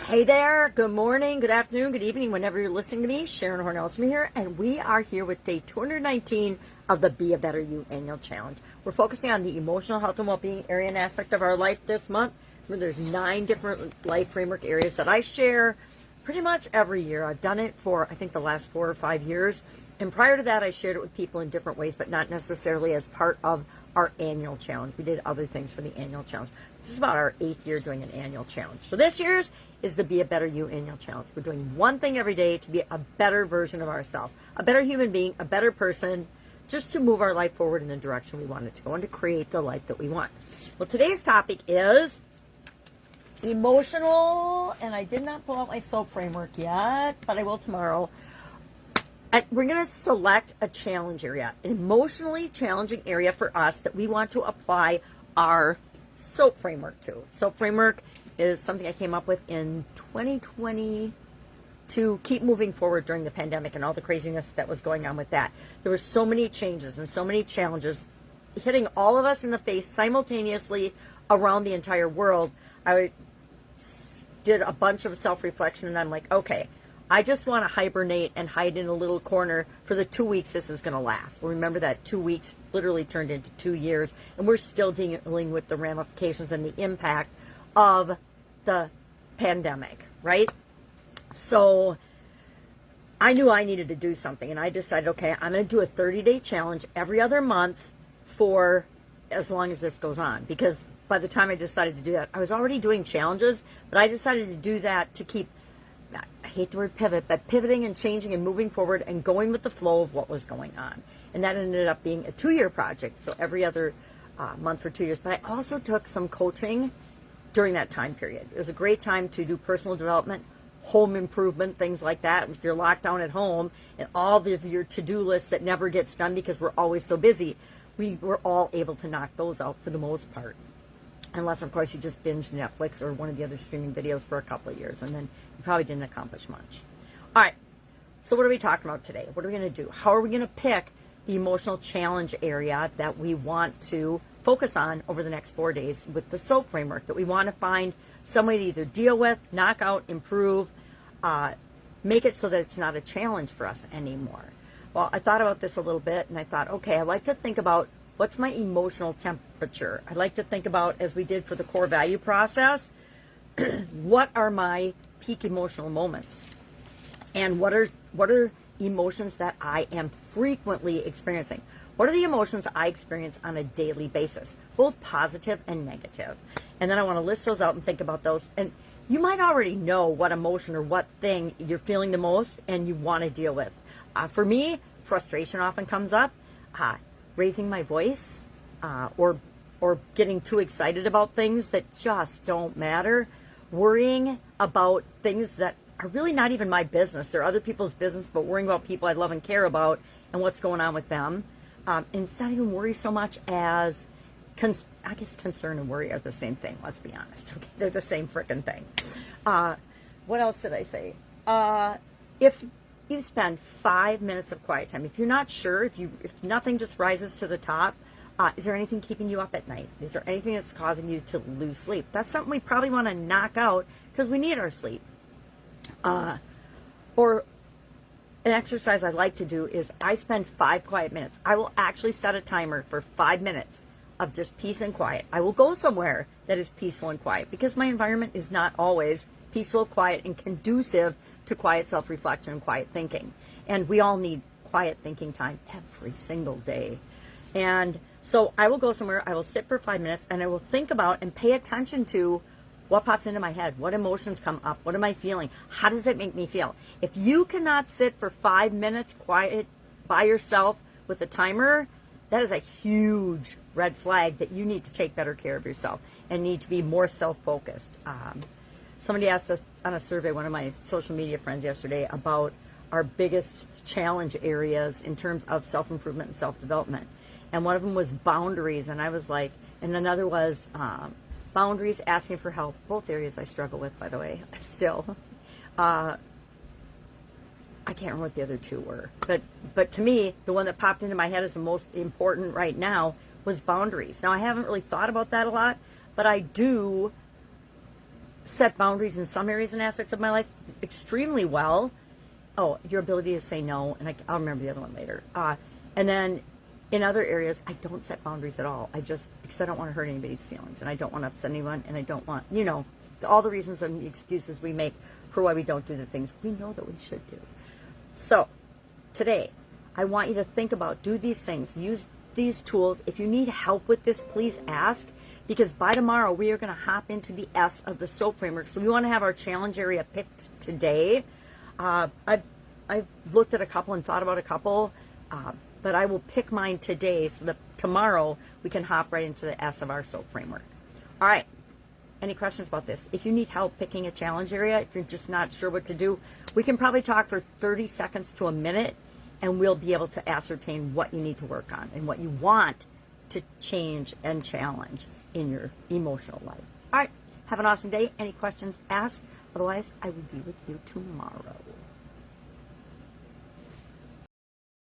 Hey there, good morning, good afternoon, good evening, whenever you're listening to me. Sharon Horne-Ellstrom here, and we are here with day 219 of the Be a Better You Annual Challenge. We're focusing on the emotional health and well-being area and aspect of our life this month. Remember, there's 9 different life framework areas that I share pretty much every year. I've done it for, I think, the last 4 or 5 years. And prior to that, I shared it with people in different ways, but not necessarily as part of our annual challenge. We did other things for the annual challenge. This is about our 8th year doing an annual challenge. So this year's is the Be a Better You Annual Challenge. We're doing one thing every day to be a better version of ourselves, a better human being, a better person, just to move our life forward in the direction we want it to go and to create the life that we want. Well, today's topic is emotional, and I did not pull out my SOAP framework yet, but I will tomorrow. And we're going to select a challenge area, an emotionally challenging area for us that we want to apply our SOAP framework to. SOAP framework is something I came up with in 2020 to keep moving forward during the pandemic and all the craziness that was going on with that. There were so many changes and so many challenges hitting all of us in the face simultaneously around the entire world. I did a bunch of self-reflection, and I'm like, okay, I just want to hibernate and hide in a little corner for the 2 weeks this is going to last. Well, remember that 2 weeks literally turned into 2 years, and we're still dealing with the ramifications and the impact of the pandemic, right? So I knew I needed to do something, and I decided, okay, I'm going to do a 30-day challenge every other month for as long as this goes on, because by the time I decided to do that, I was already doing challenges, but I decided to do that to keep, I hate the word pivot, but pivoting and changing and moving forward and going with the flow of what was going on. And that ended up being a 2-year project, so every other month for 2 years. But I also took some coaching during that time period. It was a great time to do personal development, home improvement, things like that. If you're locked down at home and all of your to-do lists that never gets done because we're always so busy, we were all able to knock those out for the most part. Unless, of course, you just binged Netflix or one of the other streaming videos for a couple of years, and then you probably didn't accomplish much. All right, so what are we talking about today? What are we going to do? How are we going to pick the emotional challenge area that we want to focus on over the next 4 days with the SOAP framework, that we want to find some way to either deal with, knock out, improve, make it so that it's not a challenge for us anymore? Well, I thought about this a little bit, and I thought, okay, I like to think about what's my emotional temperature. I like to think about, as we did for the core value process, what are my peak emotional moments? And what are emotions that I am frequently experiencing? What are the emotions I experience on a daily basis, both positive and negative? And then I want to list those out and think about those. And you might already know what emotion or what thing you're feeling the most and you want to deal with. For me, frustration often comes up. Raising my voice, or getting too excited about things that just don't matter. Worrying about things that are really not even my business. They're other people's business, but worrying about people I love and care about and what's going on with them. And it's not even worry so much as, I guess concern and worry are the same thing, let's be honest. Okay? They're the same frickin' thing. What else did I say? If you spend 5 minutes of quiet time, if you're not sure, if nothing just rises to the top, is there anything keeping you up at night? Is there anything that's causing you to lose sleep? That's something we probably want to knock out because we need our sleep. Or an exercise I like to do is I spend 5 quiet minutes. I will actually set a timer for 5 minutes of just peace and quiet. I will go somewhere that is peaceful and quiet because my environment is not always peaceful, quiet, and conducive to quiet self-reflection and quiet thinking. And we all need quiet thinking time every single day. And so I will go somewhere, I will sit for 5 minutes, and I will think about and pay attention to what pops into my head, what emotions come up, what am I feeling, how does it make me feel? If you cannot sit for 5 minutes quiet by yourself with a timer, that is a huge red flag that you need to take better care of yourself and need to be more self-focused. Somebody asked us on a survey, one of my social media friends yesterday, about our biggest challenge areas in terms of self-improvement and self-development. And one of them was boundaries, and I was like, and another was boundaries, asking for help. Both areas I struggle with, by the way, still. I can't remember what the other two were. But to me, the one that popped into my head as the most important right now was boundaries. Now, I haven't really thought about that a lot, but I do set boundaries in some areas and aspects of my life extremely well. Oh, your ability to say no, and I'll remember the other one later. And then in other areas, I don't set boundaries at all. Because I don't want to hurt anybody's feelings, and I don't want to upset anyone, and I don't want, all the reasons and the excuses we make for why we don't do the things we know that we should do. So today, I want you to think about, do these things, use these tools. If you need help with this, please ask, because by tomorrow we are going to hop into the S of the SOAP framework. So we want to have our challenge area picked today. I've looked at a couple and thought about a couple, but I will pick mine today so that tomorrow we can hop right into the S of our SOAP framework. All right. Any questions about this? If you need help picking a challenge area, if you're just not sure what to do, we can probably talk for 30 seconds to a minute, and we'll be able to ascertain what you need to work on and what you want to change and challenge in your emotional life. All right. Have an awesome day. Any questions, ask. Otherwise, I will be with you tomorrow.